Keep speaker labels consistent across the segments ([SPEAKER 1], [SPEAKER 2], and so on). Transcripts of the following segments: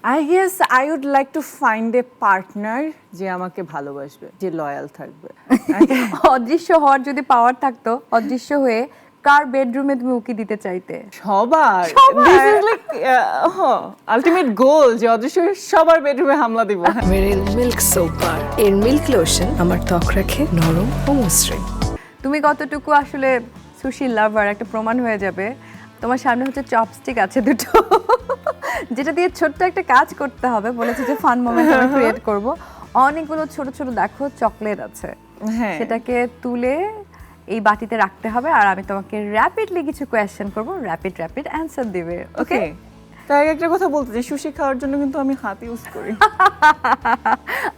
[SPEAKER 1] I guess I would like to find a partner যে আমাকে ভালোবাসবে, যে লয়াল থাকবে।
[SPEAKER 2] অদৃশ্য হওয়ার যদি পাওয়ার থাকতো, অদৃশ্য হয়ে কার বেডরুমে তুমি উকি দিতে চাইতে?
[SPEAKER 1] সবার। This is like ultimate goal যে অদৃশ্য হয়ে সবার বেডরুমে হামলা দিব।
[SPEAKER 3] মেরিল মিল্ক সোপ বার এর মিল্ক লোশন আমার ত্বক রাখে নরম ও মসৃণ।
[SPEAKER 2] তুমি কতটুকু আসলে সুশি লাভার একটা প্রমাণ হয়ে যাবে। তোমার সামনে হচ্ছে চপস্টিক আছে দুটো, যেটা দিয়ে ছোট্ট একটা কাজ করতে হবে। বলেছে যে ফান মোমেন্ট আমি ক্রিয়েট করব। অনেকগুলো ছোট ছোট দেখো চকলেট আছে,
[SPEAKER 1] হ্যাঁ,
[SPEAKER 2] সেটাকে তুলে এই বাটিতে রাখতে হবে। আর আমি তোমাকে র্যাপিডলি কিছু কোয়েশ্চেন করব, র্যাপিড অ্যানসার দিবে। ওকে?
[SPEAKER 1] তাই একটা কথা বলতে চাই, সুশি খাওয়ার জন্য কিন্তু আমি হাত ইউজ করি।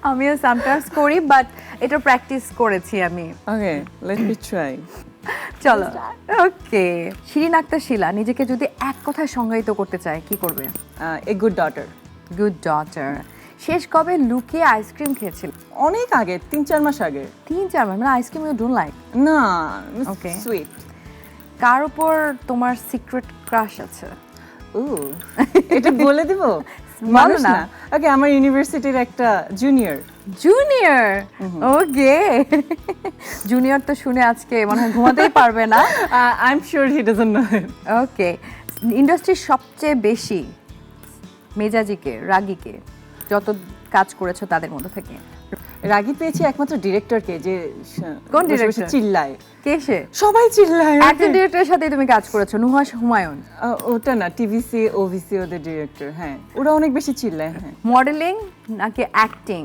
[SPEAKER 2] আমিও সামটাইমস করি, বাট এটা প্র্যাকটিস করেছি আমি।
[SPEAKER 1] ওকে, লেট মি ট্রাই।
[SPEAKER 2] চলো। ওকে, শিরিন আক্তার শিলা নিজেকে যদি এক কথায় সংজ্ঞায়িত করতে চায় কি করবে?
[SPEAKER 1] A good daughter.
[SPEAKER 2] Good daughter. শেষ কবে লুকিয়ে আইসক্রিম খেয়েছিল?
[SPEAKER 1] অনেক আগে, 3-4 মাস আগে।
[SPEAKER 2] 3-4 মাস? মানে আইসক্রিম ইউ ডোন্ট লাইক?
[SPEAKER 1] না,
[SPEAKER 2] ওকে।
[SPEAKER 1] সুইট।
[SPEAKER 2] কার উপর তোমার সিক্রেট ক্রাশ আছে?
[SPEAKER 1] এটা বলে দিব?
[SPEAKER 2] বলো না।
[SPEAKER 1] ওকে, আমার ইউনিভার্সিটির একটা জুনিয়র।
[SPEAKER 2] জুনিয়র? ওকে। জুনিয়র তো শুনে আজকে মনে হয় ঘুমাতেই পারবে না।
[SPEAKER 1] I am sure he doesn't know it.
[SPEAKER 2] Okay, ইন্ডাস্ট্রির সবচেয়ে বেশি মেজাজিকে রাগীকে যত কাজ করেছো তাদের মধ্যে থেকে?
[SPEAKER 1] রাগী পেয়েছি একমাত্র ডিরেক্টরকে, যে
[SPEAKER 2] কোন
[SPEAKER 1] বসে বসে
[SPEAKER 2] ডিরেক্টর?
[SPEAKER 1] চিল্লায়।
[SPEAKER 2] কে সে?
[SPEAKER 1] সবাই চিল্লায়।
[SPEAKER 2] একজন ডিরেক্টরের সাথে তুমি কাজ করেছো, নুহাস হুমায়ুন।
[SPEAKER 1] ওটা না, টিভিসি ওভিসি ওদের ডিরেক্টর। হ্যাঁ, ওরা অনেক বেশি চিল্লায়। হ্যাঁ,
[SPEAKER 2] মডেলিং নাকি অ্যাক্টিং,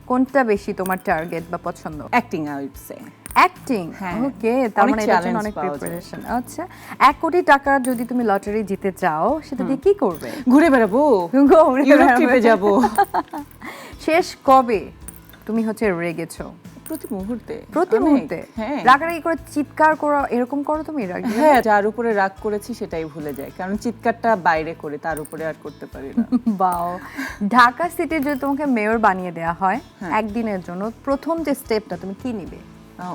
[SPEAKER 2] কোনটা বেশি তোমার টার্গেট বা পছন্দ?
[SPEAKER 1] Acting I would say.
[SPEAKER 2] Acting?
[SPEAKER 1] হ্যাঁ।
[SPEAKER 2] ওকে, তার
[SPEAKER 1] অনেক
[SPEAKER 2] মানে এটার জন্য
[SPEAKER 1] challenge
[SPEAKER 2] অনেক
[SPEAKER 1] পাওয়া যায়।
[SPEAKER 2] প্রিপারেশন। আচ্ছা, 1 কোটি টাকা যদি তুমি লটারি জিতে চাও সেটা দিয়ে কি করবে?
[SPEAKER 1] ঘুরে বেড়াবো,
[SPEAKER 2] ঘুরে
[SPEAKER 1] ইউরোপ
[SPEAKER 2] বেড়াবে।
[SPEAKER 1] ট্রিপে যাব।
[SPEAKER 2] শেষ কবে তুমি হচ্ছে রেগেছো?
[SPEAKER 1] প্রতি মুহূর্তে।
[SPEAKER 2] প্রতি
[SPEAKER 1] অনেক,
[SPEAKER 2] মুহূর্তে?
[SPEAKER 1] হ্যাঁ।
[SPEAKER 2] রাগারাগি করে চিৎকার করো, এরকম করো তুমি? রাগ
[SPEAKER 1] হ্যাঁ, যার উপরে রাগ করেছি সেটাই ভুলে যায়, কারণ চিৎকারটা বাইরে করে, তার উপরে আর করতে পারি না।
[SPEAKER 2] বাও। ঢাকা সিটির যদি তোমাকে মেয়র বানিয়ে দেওয়া হয়
[SPEAKER 1] হ্যাঁ।
[SPEAKER 2] একদিনের জন্য, প্রথম যে স্টেপটা তুমি কি নিবে?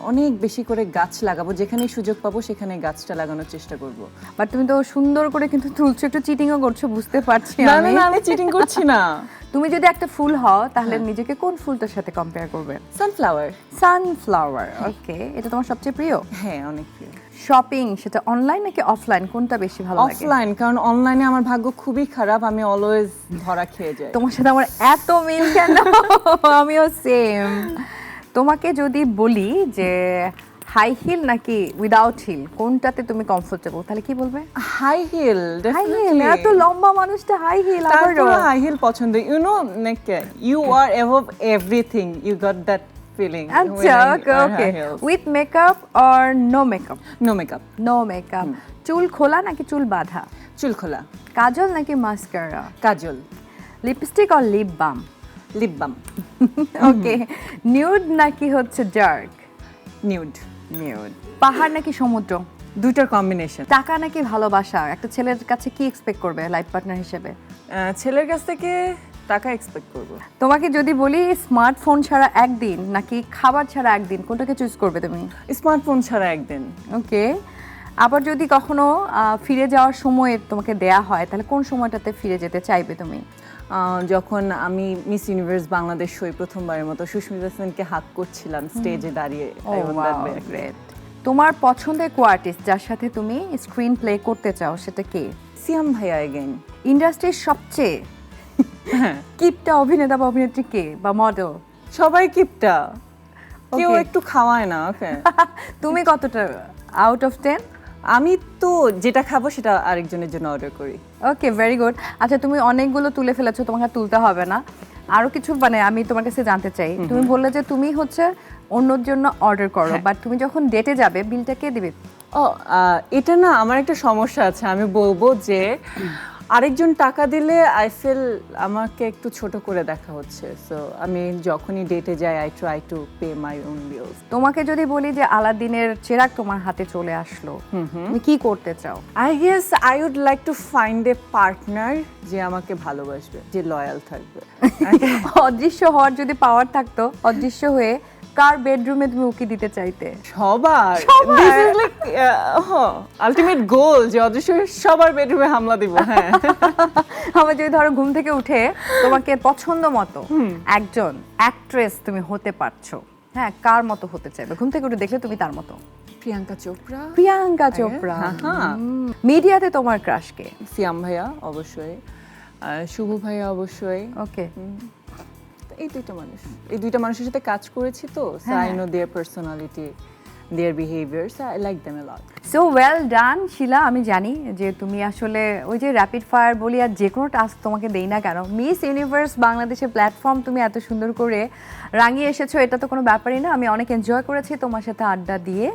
[SPEAKER 1] অনেক বেশি করে গাছ লাগাবো, যেখানে সুযোগ পাবো সেখানে গাছটা লাগানোর চেষ্টা করব।
[SPEAKER 2] বাট তুমি তো সুন্দর করে কিন্তু তুলছো, একটু চিটিংও করছো, বুঝতে পারছি
[SPEAKER 1] না না
[SPEAKER 2] আমি।
[SPEAKER 1] না, আমি চিটিং করছি না।
[SPEAKER 2] তুমি যদি একটা ফুল হও তাহলে নিজেকে কোন ফুলটার সাথে কম্পেয়ার করবে?
[SPEAKER 1] সানফ্লাওয়ার।
[SPEAKER 2] সানফ্লাওয়ার। ওকে, এটা তোমার সবচেয়ে প্রিয়?
[SPEAKER 1] হ্যাঁ, অনেক প্রিয়।
[SPEAKER 2] শপিং সেটা অনলাইন নাকি অফলাইন, কোনটা বেশি ভালো লাগে?
[SPEAKER 1] অফলাইন, কারণ অনলাইনে আমার ভাগ্য খুবই খারাপ, আমি অলওয়েজ ধরা খেয়ে যাই।
[SPEAKER 2] তোমার সাথে আমার এত মিল কেন? আমিও সেম। তোমাকে যদি বলি যে হাই হিল নাকি উইদাউট হিল, কোনটাতে তুমি কমফোর্টেবল, তাহলে কি বলবে?
[SPEAKER 1] High heel.
[SPEAKER 2] High heel? এত লম্বা মানুষটা হাই হিল?
[SPEAKER 1] তারপর হাই হিল পছন্দ। You know, like you are above everything, you got that feeling.
[SPEAKER 2] আচ্ছা, okay okay. With makeup or no makeup?
[SPEAKER 1] No makeup.
[SPEAKER 2] No makeup. চুল খোলা নাকি চুল বাঁধা?
[SPEAKER 1] চুল খোলা।
[SPEAKER 2] কাজল নাকি mascara?
[SPEAKER 1] Kajal.
[SPEAKER 2] Lipstick or lip balm?
[SPEAKER 1] Lip balm.
[SPEAKER 2] Okay. Nude নাকি হচ্ছে ডার্ক?
[SPEAKER 1] নিউড।
[SPEAKER 2] নিউড। পাহাড় নাকি সমুদ্র?
[SPEAKER 1] দুইটার কম্বিনেশন।
[SPEAKER 2] টাকা নাকি ভালোবাসা? একটা ছেলের কাছে কি এক্সপেক্ট করবে লাইফ পার্টনার হিসেবে?
[SPEAKER 1] ছেলের কাছ থেকে টাকা এক্সপেক্ট করব।
[SPEAKER 2] তোমাকে যদি বলি স্মার্টফোন ছাড়া একদিন নাকি খাবার ছাড়া একদিন, কোনটাকে চুজ করবে তুমি?
[SPEAKER 1] স্মার্টফোন ছাড়া একদিন।
[SPEAKER 2] ওকে। আবার যদি কখনো ফিরে যাওয়ার সময় তোমাকে দেয়া হয় তাহলে কোন সময়টাতে ফিরে যেতে চাইবে তুমি?
[SPEAKER 1] যখন আমি মিস ইউনিভার্স বাংলাদেশ হই প্রথমবারের মতো, সুস্মিতা সেনকে হাত করছিলাম স্টেজে দাঁড়িয়ে। I want that back.
[SPEAKER 2] Great. তোমার পছন্দের কো আর্টিস্ট যার সাথে তুমি স্ক্রিন প্লে করতে চাও সেটা কে?
[SPEAKER 1] সিয়াম ভাইয়া এগেইন।
[SPEAKER 2] ইন্ডাস্ট্রির সবচেয়ে কিপটা অভিনেতা বা অভিনেত্রী কে বা মডেল?
[SPEAKER 1] সবাই কিপটা, কেউ
[SPEAKER 2] Okay.
[SPEAKER 1] একটু খাওয়ায় না। ওকে।
[SPEAKER 2] তুমি কতটা আউট অফ 10?
[SPEAKER 1] আমি তো যেটা খাবো সেটা আরেকজনের জন্য অর্ডার করি।
[SPEAKER 2] ওকে, ভেরি গুড। আচ্ছা, তুমি অনেকগুলো তুলে ফেলেছো, তোমাকে আর তুলতে হবে না। আরো কিছু মানে আমি তোমার কাছে জানতে চাই। তুমি বললে যে তুমি হচ্ছে অন্যর জন্য অর্ডার করো, বাট তুমি যখন ডেটে যাবে বিলটা কে দিবে?
[SPEAKER 1] এটা না, আমার একটা সমস্যা আছে। আমি বলবো যে আরেকজন টাকা দিলে আই ফিল আমাকে একটু ছোট করে দেখা হচ্ছে। সো আমি যখনই ডেটে যাই I try to pay my own bills.
[SPEAKER 2] তোমাকে যদি বলি যে আলাদিনের চেরাগ তোমার হাতে চলে আসলো, তুমি কি করতে চাও?
[SPEAKER 1] I guess I would like to find a partner যে আমাকে ভালোবাসবে, যে লয়াল থাকবে।
[SPEAKER 2] অদৃশ্য হওয়ার যদি পাওয়ার থাকতো, অদৃশ্য হয়ে কার বেডরুমে তুমি উকি দিতে চাইতে?
[SPEAKER 1] সবার
[SPEAKER 2] সবার?
[SPEAKER 1] This is like ultimate goal যে অদৃশ্য সবার বেডরুমে হামলা দিব। হ্যাঁ
[SPEAKER 2] আমার যদি ধরো ঘুম থেকে উঠে তোমাকে পছন্দ মতো একজন অ্যাক্ট্রেস তুমি হতে পারছো, হ্যাঁ, কার মতো হতে চাইবে? ঘুম থেকে উঠে দেখলে তুমি তার মতো।
[SPEAKER 1] প্রিয়াঙ্কা চোপড়া,
[SPEAKER 2] প্রিয়াঙ্কা চোপড়া।
[SPEAKER 1] হ্যাঁ।
[SPEAKER 2] মিডিয়াতে তোমার ক্রাশ কে?
[SPEAKER 1] সিয়াম ভাইয়া অবশ্যই, শুভ ভাইয়া অবশ্যই।
[SPEAKER 2] ওকে,
[SPEAKER 1] এই দুইটা মানুষের সাথে কাজ করেছি তো, so I know their personality, their behaviour, so I like them a lot.
[SPEAKER 2] So well done Sheela. আমি জানি যে তুমি আসলে ওই যে র্যাপিড ফায়ার বলি আর যে কোনো টাস্ক তোমাকে দেই না কেন, মিস ইউনিভার্স বাংলাদেশের প্ল্যাটফর্ম তুমি এত সুন্দর করে রাঙিয়ে এসেছো, এটা তো কোনো ব্যাপারই না। আমি অনেক এনজয় করেছি তোমার সাথে আড্ডা দিয়ে।